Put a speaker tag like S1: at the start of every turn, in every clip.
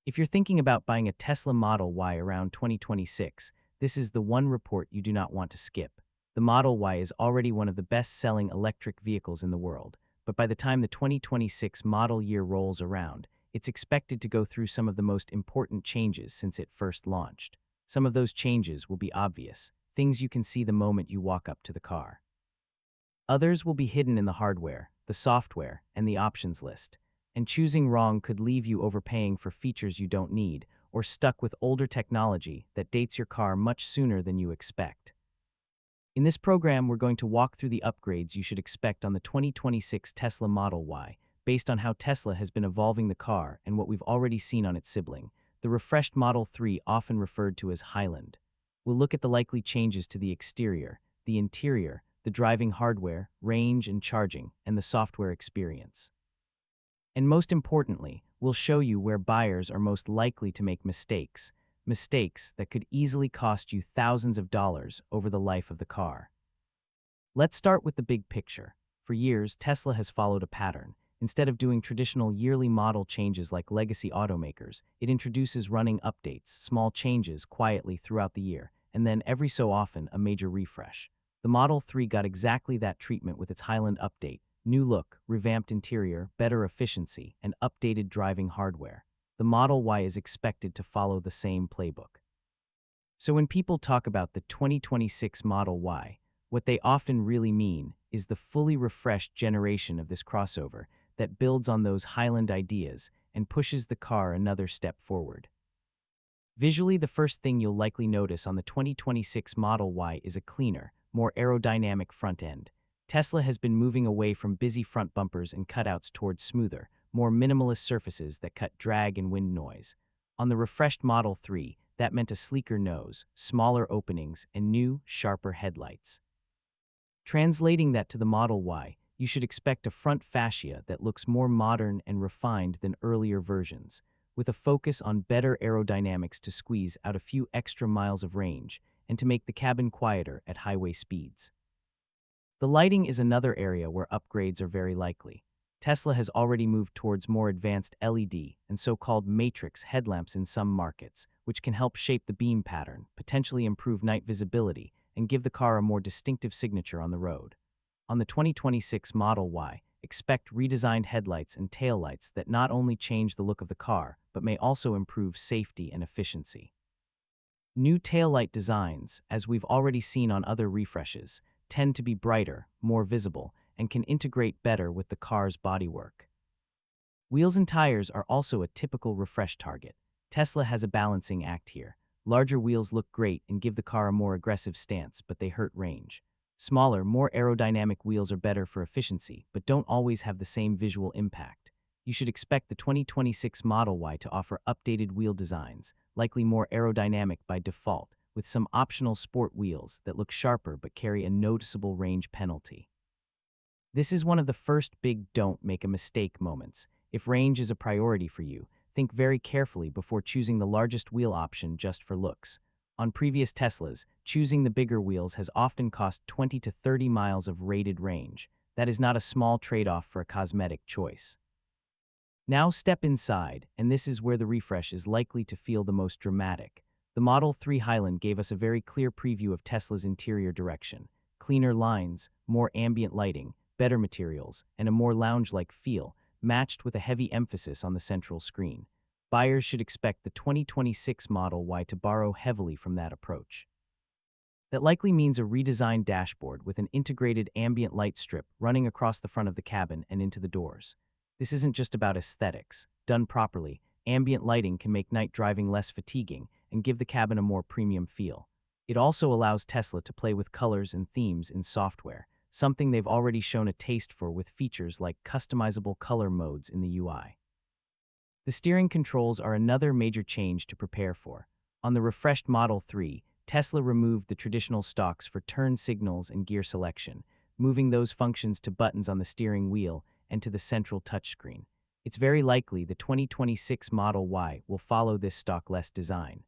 S1: If you're thinking about buying a Tesla Model Y around 2026, this is the one report you do not want to skip. The Model Y is already one of the best-selling electric vehicles in the world, but by the time the 2026 model year rolls around, it's expected to go through some of the most important changes since it first launched. Some of those changes will be obvious, things you can see the moment you walk up to the car. Others will be hidden in the hardware, the software, and the options list. And choosing wrong could leave you overpaying for features you don't need, or stuck with older technology that dates your car much sooner than you expect. In this program, we're going to walk through the upgrades you should expect on the 2026 Tesla Model Y, based on how Tesla has been evolving the car and what we've already seen on its sibling, the refreshed Model 3, often referred to as Highland. We'll look at the likely changes to the exterior, the interior, the driving hardware, range and charging, and the software experience. And most importantly, we'll show you where buyers are most likely to make mistakes that could easily cost you thousands of dollars over the life of the car. Let's start with the big picture. For years, Tesla has followed a pattern. Instead of doing traditional yearly model changes like legacy automakers, it introduces running updates, small changes quietly throughout the year, and then every so often a major refresh. The Model 3 got exactly that treatment with its Highland update. New look, revamped interior, better efficiency, and updated driving hardware. The Model Y is expected to follow the same playbook. So when people talk about the 2026 Model Y, what they often really mean is the fully refreshed generation of this crossover that builds on those Highland ideas and pushes the car another step forward. Visually, the first thing you'll likely notice on the 2026 Model Y is a cleaner, more aerodynamic front end. Tesla has been moving away from busy front bumpers and cutouts towards smoother, more minimalist surfaces that cut drag and wind noise. On the refreshed Model 3, that meant a sleeker nose, smaller openings, and new, sharper headlights. Translating that to the Model Y, you should expect a front fascia that looks more modern and refined than earlier versions, with a focus on better aerodynamics to squeeze out a few extra miles of range and to make the cabin quieter at highway speeds. The lighting is another area where upgrades are very likely. Tesla has already moved towards more advanced LED and so-called matrix headlamps in some markets, which can help shape the beam pattern, potentially improve night visibility, and give the car a more distinctive signature on the road. On the 2026 Model Y, expect redesigned headlights and taillights that not only change the look of the car, but may also improve safety and efficiency. New taillight designs, as we've already seen on other refreshes, tend to be brighter, more visible, and can integrate better with the car's bodywork. Wheels and tires are also a typical refresh target. Tesla has a balancing act here. Larger wheels look great and give the car a more aggressive stance, but they hurt range. Smaller, more aerodynamic wheels are better for efficiency, but don't always have the same visual impact. You should expect the 2026 Model Y to offer updated wheel designs, likely more aerodynamic by default, with some optional sport wheels that look sharper but carry a noticeable range penalty. This is one of the first big don't make a mistake moments. If range is a priority for you, think very carefully before choosing the largest wheel option just for looks. On previous Teslas, choosing the bigger wheels has often cost 20 to 30 miles of rated range. That is not a small trade-off for a cosmetic choice. Now step inside, and this is where the refresh is likely to feel the most dramatic. The Model 3 Highland gave us a very clear preview of Tesla's interior direction. Cleaner lines, more ambient lighting, better materials, and a more lounge-like feel, matched with a heavy emphasis on the central screen. Buyers should expect the 2026 Model Y to borrow heavily from that approach. That likely means a redesigned dashboard with an integrated ambient light strip running across the front of the cabin and into the doors. This isn't just about aesthetics. Done properly, ambient lighting can make night driving less fatiguing and give the cabin a more premium feel. It also allows Tesla to play with colors and themes in software, something they've already shown a taste for with features like customizable color modes in the UI. The steering controls are another major change to prepare for. On the refreshed Model 3, Tesla removed the traditional stalks for turn signals and gear selection, moving those functions to buttons on the steering wheel and to the central touchscreen. It's very likely the 2026 Model Y will follow this stalkless design.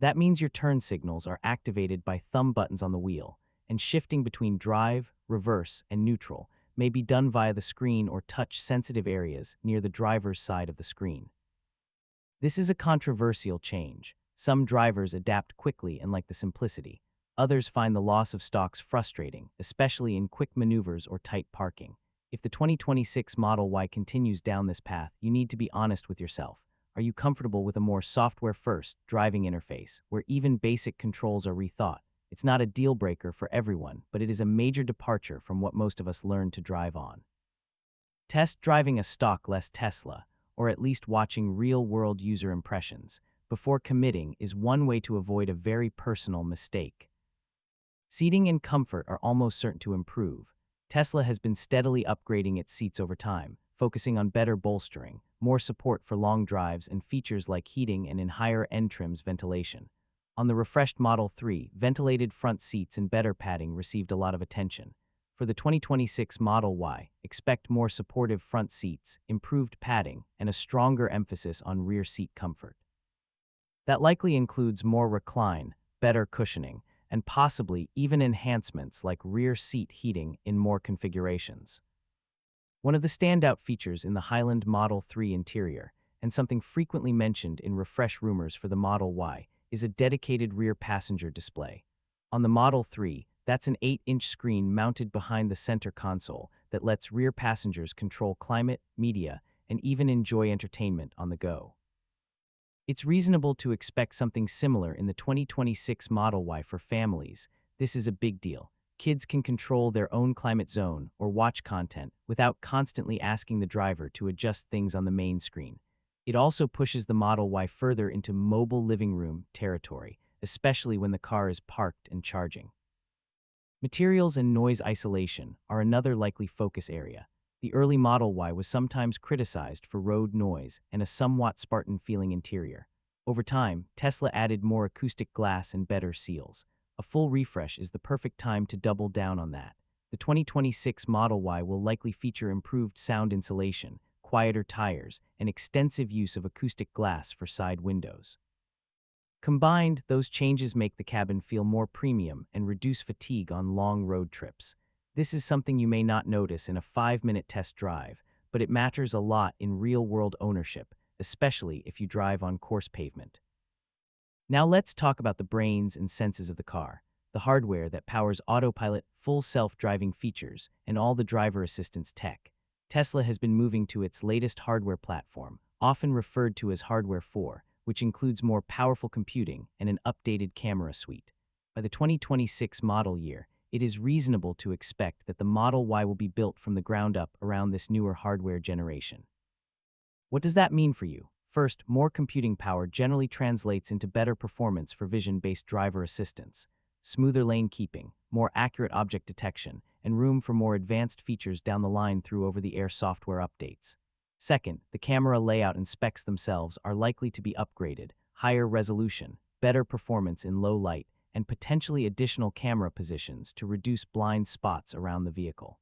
S1: That means your turn signals are activated by thumb buttons on the wheel, and shifting between drive, reverse, and neutral may be done via the screen or touch sensitive areas near the driver's side of the screen. This is a controversial change. Some drivers adapt quickly and like the simplicity. Others find the loss of stalks frustrating, especially in quick maneuvers or tight parking. If the 2026 Model Y continues down this path, you need to be honest with yourself. Are you comfortable with a more software-first driving interface, where even basic controls are rethought? It's not a deal breaker for everyone, but it is a major departure from what most of us learned to drive on. Test driving a stock-less Tesla, or at least watching real-world user impressions, before committing is one way to avoid a very personal mistake. Seating and comfort are almost certain to improve. Tesla has been steadily upgrading its seats over time, focusing on better bolstering, more support for long drives, and features like heating and in higher-end trims ventilation. On the refreshed Model 3, ventilated front seats and better padding received a lot of attention. For the 2026 Model Y, expect more supportive front seats, improved padding, and a stronger emphasis on rear seat comfort. That likely includes more recline, better cushioning, and possibly even enhancements like rear seat heating in more configurations. One of the standout features in the Highland Model 3 interior, and something frequently mentioned in refresh rumors for the Model Y, is a dedicated rear passenger display. On the Model 3, that's an 8-inch screen mounted behind the center console that lets rear passengers control climate, media, and even enjoy entertainment on the go. It's reasonable to expect something similar in the 2026 Model Y for families. This is a big deal. Kids can control their own climate zone or watch content without constantly asking the driver to adjust things on the main screen. It also pushes the Model Y further into mobile living room territory, especially when the car is parked and charging. Materials and noise isolation are another likely focus area. The early Model Y was sometimes criticized for road noise and a somewhat Spartan-feeling interior. Over time, Tesla added more acoustic glass and better seals. A full refresh is the perfect time to double down on that. The 2026 Model Y will likely feature improved sound insulation, quieter tires, and extensive use of acoustic glass for side windows. Combined, those changes make the cabin feel more premium and reduce fatigue on long road trips. This is something you may not notice in a 5-minute test drive, but it matters a lot in real-world ownership, especially if you drive on coarse pavement. Now let's talk about the brains and senses of the car, the hardware that powers Autopilot, full self-driving features, and all the driver assistance tech. Tesla has been moving to its latest hardware platform, often referred to as Hardware 4, which includes more powerful computing and an updated camera suite. By the 2026 model year, it is reasonable to expect that the Model Y will be built from the ground up around this newer hardware generation. What does that mean for you? First, more computing power generally translates into better performance for vision-based driver assistance, smoother lane keeping, more accurate object detection, and room for more advanced features down the line through over-the-air software updates. Second, the camera layout and specs themselves are likely to be upgraded, higher resolution, better performance in low light, and potentially additional camera positions to reduce blind spots around the vehicle.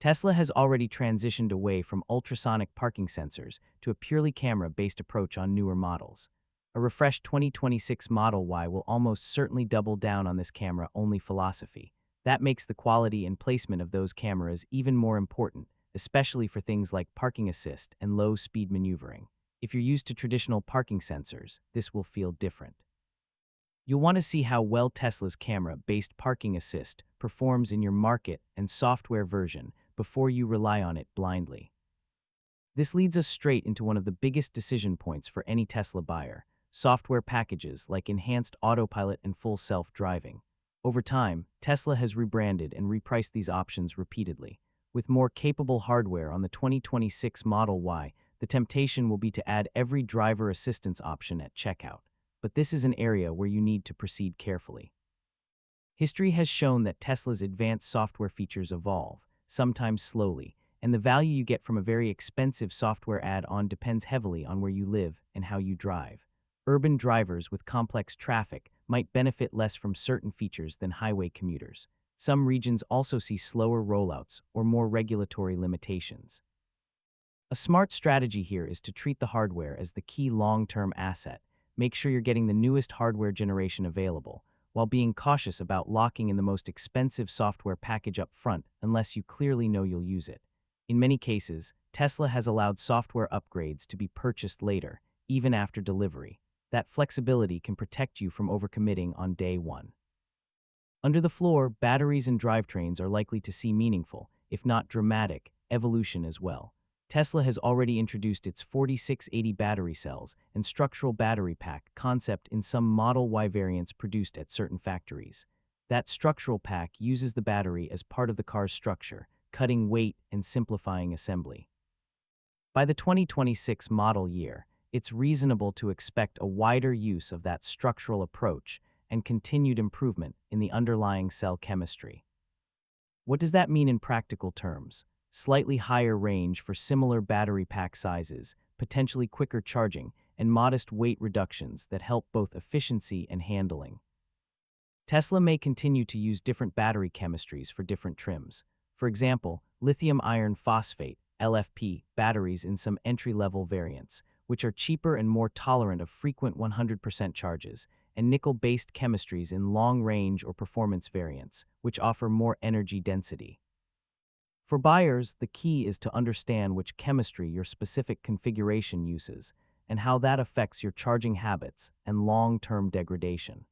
S1: Tesla has already transitioned away from ultrasonic parking sensors to a purely camera-based approach on newer models. A refreshed 2026 Model Y will almost certainly double down on this camera-only philosophy. That makes the quality and placement of those cameras even more important, especially for things like parking assist and low-speed maneuvering. If you're used to traditional parking sensors, this will feel different. You'll want to see how well Tesla's camera-based parking assist performs in your market and software version before you rely on it blindly. This leads us straight into one of the biggest decision points for any Tesla buyer: software packages like enhanced autopilot and full self-driving. Over time, Tesla has rebranded and repriced these options repeatedly. With more capable hardware on the 2026 Model Y, the temptation will be to add every driver assistance option at checkout. But this is an area where you need to proceed carefully. History has shown that Tesla's advanced software features evolve, sometimes slowly, and the value you get from a very expensive software add-on depends heavily on where you live and how you drive. Urban drivers with complex traffic might benefit less from certain features than highway commuters. Some regions also see slower rollouts or more regulatory limitations. A smart strategy here is to treat the hardware as the key long-term asset. Make sure you're getting the newest hardware generation available, while being cautious about locking in the most expensive software package up front unless you clearly know you'll use it. In many cases, Tesla has allowed software upgrades to be purchased later, even after delivery. That flexibility can protect you from overcommitting on day one. Under the floor, batteries and drivetrains are likely to see meaningful, if not dramatic, evolution as well. Tesla has already introduced its 4680 battery cells and structural battery pack concept in some Model Y variants produced at certain factories. That structural pack uses the battery as part of the car's structure, cutting weight and simplifying assembly. By the 2026 model year, it's reasonable to expect a wider use of that structural approach and continued improvement in the underlying cell chemistry. What does that mean in practical terms? Slightly higher range for similar battery pack sizes, potentially quicker charging, and modest weight reductions that help both efficiency and handling. Tesla may continue to use different battery chemistries for different trims. For example, lithium iron phosphate (LFP) batteries in some entry-level variants, which are cheaper and more tolerant of frequent 100% charges, and nickel-based chemistries in long-range or performance variants, which offer more energy density. For buyers, the key is to understand which chemistry your specific configuration uses and how that affects your charging habits and long-term degradation.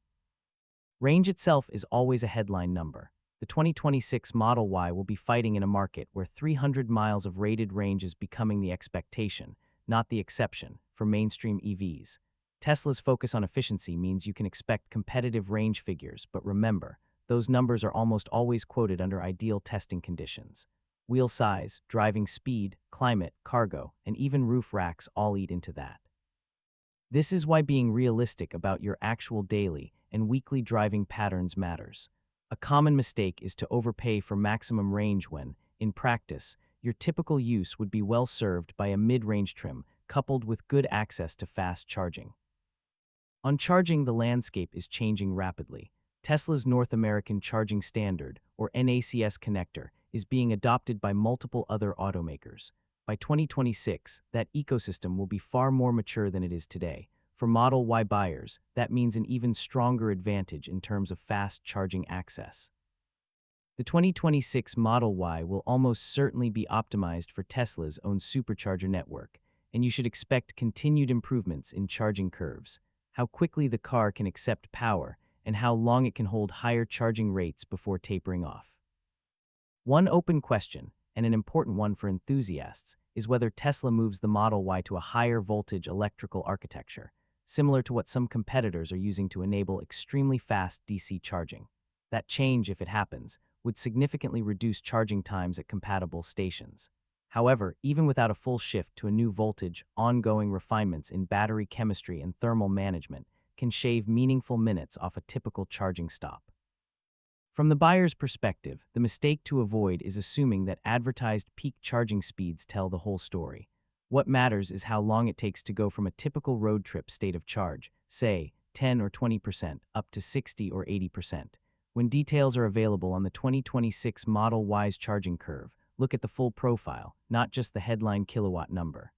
S1: Range itself is always a headline number. The 2026 Model Y will be fighting in a market where 300 miles of rated range is becoming the expectation, not the exception, for mainstream EVs. Tesla's focus on efficiency means you can expect competitive range figures, but remember, those numbers are almost always quoted under ideal testing conditions. Wheel size, driving speed, climate, cargo, and even roof racks all eat into that. This is why being realistic about your actual daily and weekly driving patterns matters. A common mistake is to overpay for maximum range when, in practice, your typical use would be well served by a mid-range trim coupled with good access to fast charging. On charging, the landscape is changing rapidly. Tesla's North American Charging Standard, or NACS connector, is being adopted by multiple other automakers. By 2026, that ecosystem will be far more mature than it is today. For Model Y buyers, that means an even stronger advantage in terms of fast charging access. The 2026 Model Y will almost certainly be optimized for Tesla's own Supercharger network, and you should expect continued improvements in charging curves, how quickly the car can accept power, and how long it can hold higher charging rates before tapering off. One open question, and an important one for enthusiasts, is whether Tesla moves the Model Y to a higher voltage electrical architecture, similar to what some competitors are using to enable extremely fast DC charging. That change, if it happens, would significantly reduce charging times at compatible stations. However, even without a full shift to a new voltage, ongoing refinements in battery chemistry and thermal management can shave meaningful minutes off a typical charging stop. From the buyer's perspective, the mistake to avoid is assuming that advertised peak charging speeds tell the whole story. What matters is how long it takes to go from a typical road trip state of charge, say 10 or 20%, up to 60 or 80%. When details are available on the 2026 Model Y's charging curve, look at the full profile, not just the headline kilowatt number.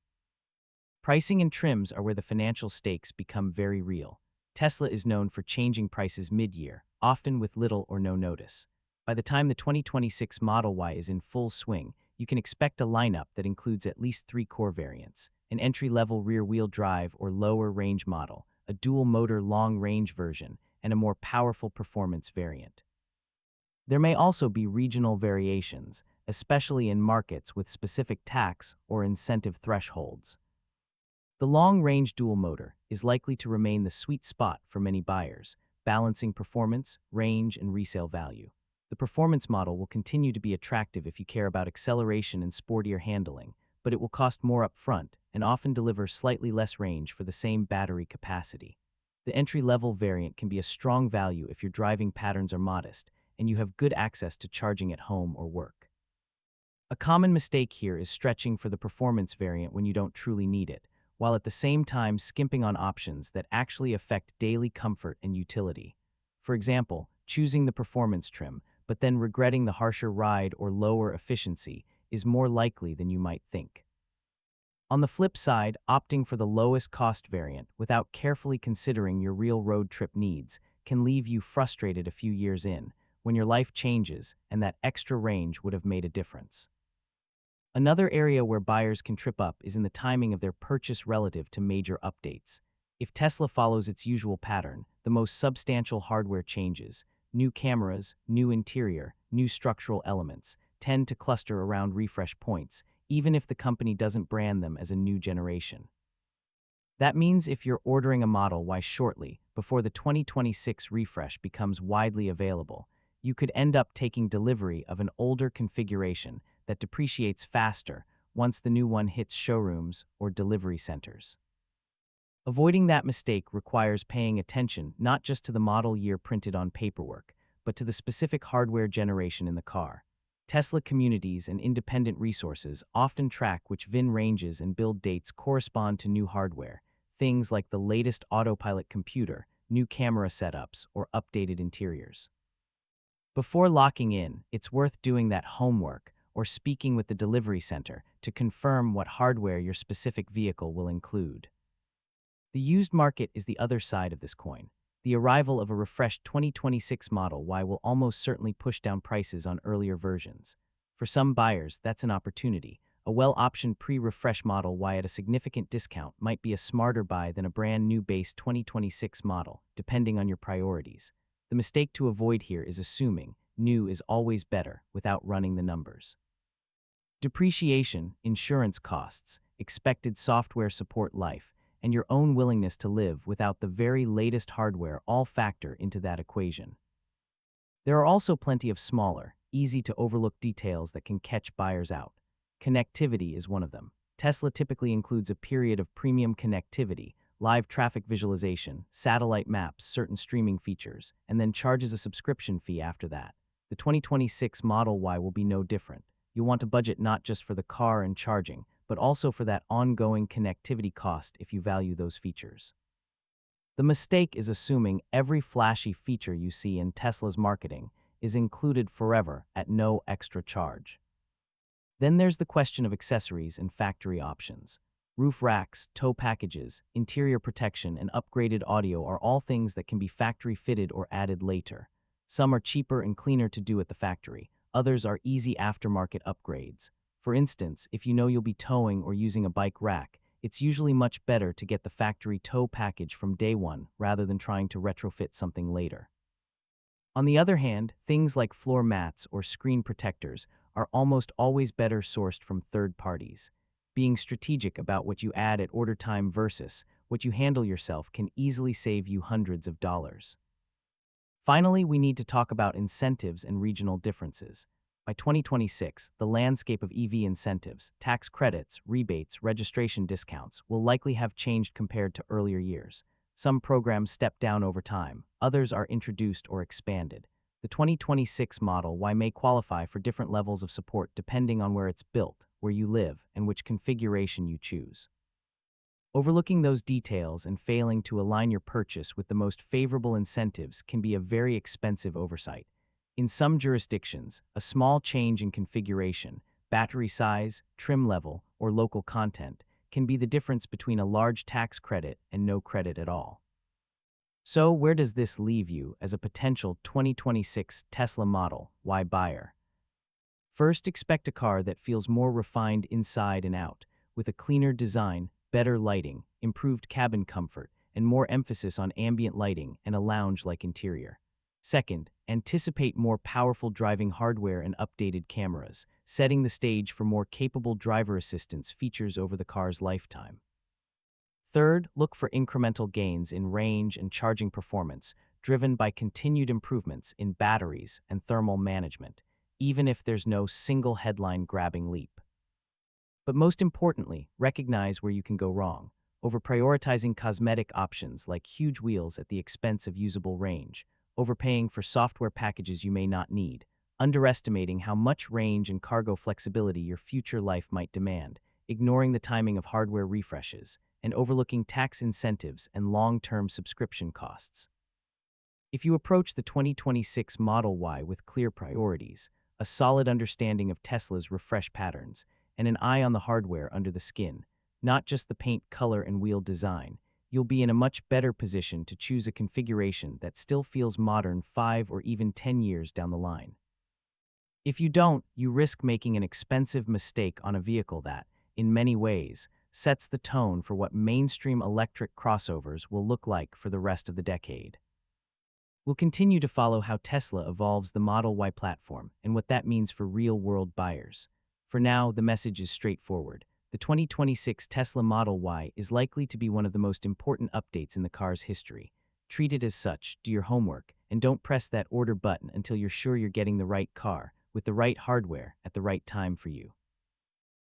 S1: Pricing and trims are where the financial stakes become very real. Tesla is known for changing prices mid-year, often with little or no notice. By the time the 2026 Model Y is in full swing, you can expect a lineup that includes at least 3 core variants: an entry-level rear-wheel drive or lower-range model, a dual-motor long-range version, and a more powerful performance variant. There may also be regional variations, especially in markets with specific tax or incentive thresholds. The long-range dual-motor is likely to remain the sweet spot for many buyers, balancing performance, range, and resale value. The performance model will continue to be attractive if you care about acceleration and sportier handling, but it will cost more upfront and often deliver slightly less range for the same battery capacity. The entry-level variant can be a strong value if your driving patterns are modest and you have good access to charging at home or work. A common mistake here is stretching for the performance variant when you don't truly need it, while at the same time skimping on options that actually affect daily comfort and utility. For example, choosing the performance trim, but then regretting the harsher ride or lower efficiency is more likely than you might think. On the flip side, opting for the lowest cost variant without carefully considering your real road trip needs can leave you frustrated a few years in, when your life changes and that extra range would have made a difference. Another area where buyers can trip up is in the timing of their purchase relative to major updates. If Tesla follows its usual pattern, the most substantial hardware changes, new cameras, new interior, new structural elements, tend to cluster around refresh points, even if the company doesn't brand them as a new generation. That means if you're ordering a Model Y shortly, before the 2026 refresh becomes widely available, you could end up taking delivery of an older configuration that depreciates faster once the new one hits showrooms or delivery centers. Avoiding that mistake requires paying attention not just to the model year printed on paperwork, but to the specific hardware generation in the car. Tesla communities and independent resources often track which VIN ranges and build dates correspond to new hardware, things like the latest Autopilot computer, new camera setups, or updated interiors. Before locking in, it's worth doing that homework or speaking with the delivery center to confirm what hardware your specific vehicle will include. The used market is the other side of this coin. The arrival of a refreshed 2026 Model Y will almost certainly push down prices on earlier versions. For some buyers, that's an opportunity. A well-optioned pre-refresh Model Y at a significant discount might be a smarter buy than a brand new base 2026 model, depending on your priorities. The mistake to avoid here is assuming new is always better without running the numbers. Depreciation, insurance costs, expected software support life, and your own willingness to live without the very latest hardware all factor into that equation. There are also plenty of smaller, easy-to-overlook details that can catch buyers out. Connectivity is one of them. Tesla typically includes a period of premium connectivity, live traffic visualization, satellite maps, certain streaming features, and then charges a subscription fee after that. The 2026 Model Y will be no different. You'll want to budget not just for the car and charging, but also for that ongoing connectivity cost if you value those features. The mistake is assuming every flashy feature you see in Tesla's marketing is included forever at no extra charge. Then there's the question of accessories and factory options. Roof racks, tow packages, interior protection, and upgraded audio are all things that can be factory fitted or added later. Some are cheaper and cleaner to do at the factory. Others are easy aftermarket upgrades. For instance, if you know you'll be towing or using a bike rack, it's usually much better to get the factory tow package from day one rather than trying to retrofit something later. On the other hand, things like floor mats or screen protectors are almost always better sourced from third parties. Being strategic about what you add at order time versus what you handle yourself can easily save you hundreds of dollars. Finally, we need to talk about incentives and regional differences. By 2026, the landscape of EV incentives, tax credits, rebates, registration discounts will likely have changed compared to earlier years. Some programs step down over time, others are introduced or expanded. The 2026 Model Y may qualify for different levels of support depending on where it's built, where you live, and which configuration you choose. Overlooking those details and failing to align your purchase with the most favorable incentives can be a very expensive oversight. In some jurisdictions, a small change in configuration, battery size, trim level, or local content can be the difference between a large tax credit and no credit at all. So, where does this leave you as a potential 2026 Tesla Model Y buyer? First, expect a car that feels more refined inside and out, with a cleaner design, better lighting, improved cabin comfort, and more emphasis on ambient lighting and a lounge-like interior. Second, anticipate more powerful driving hardware and updated cameras, setting the stage for more capable driver assistance features over the car's lifetime. Third, look for incremental gains in range and charging performance, driven by continued improvements in batteries and thermal management, even if there's no single headline-grabbing leap. But most importantly, recognize where you can go wrong, over-prioritizing cosmetic options like huge wheels at the expense of usable range, overpaying for software packages you may not need, underestimating how much range and cargo flexibility your future life might demand, ignoring the timing of hardware refreshes, and overlooking tax incentives and long-term subscription costs. If you approach the 2026 Model Y with clear priorities, a solid understanding of Tesla's refresh patterns, and an eye on the hardware under the skin, not just the paint color and wheel design, you'll be in a much better position to choose a configuration that still feels modern 5 or even 10 years down the line. If you don't, you risk making an expensive mistake on a vehicle that, in many ways, sets the tone for what mainstream electric crossovers will look like for the rest of the decade. We'll continue to follow how Tesla evolves the Model Y platform and what that means for real-world buyers. For now, the message is straightforward. The 2026 Tesla Model Y is likely to be one of the most important updates in the car's history. Treat it as such, do your homework, and don't press that order button until you're sure you're getting the right car, with the right hardware, at the right time for you.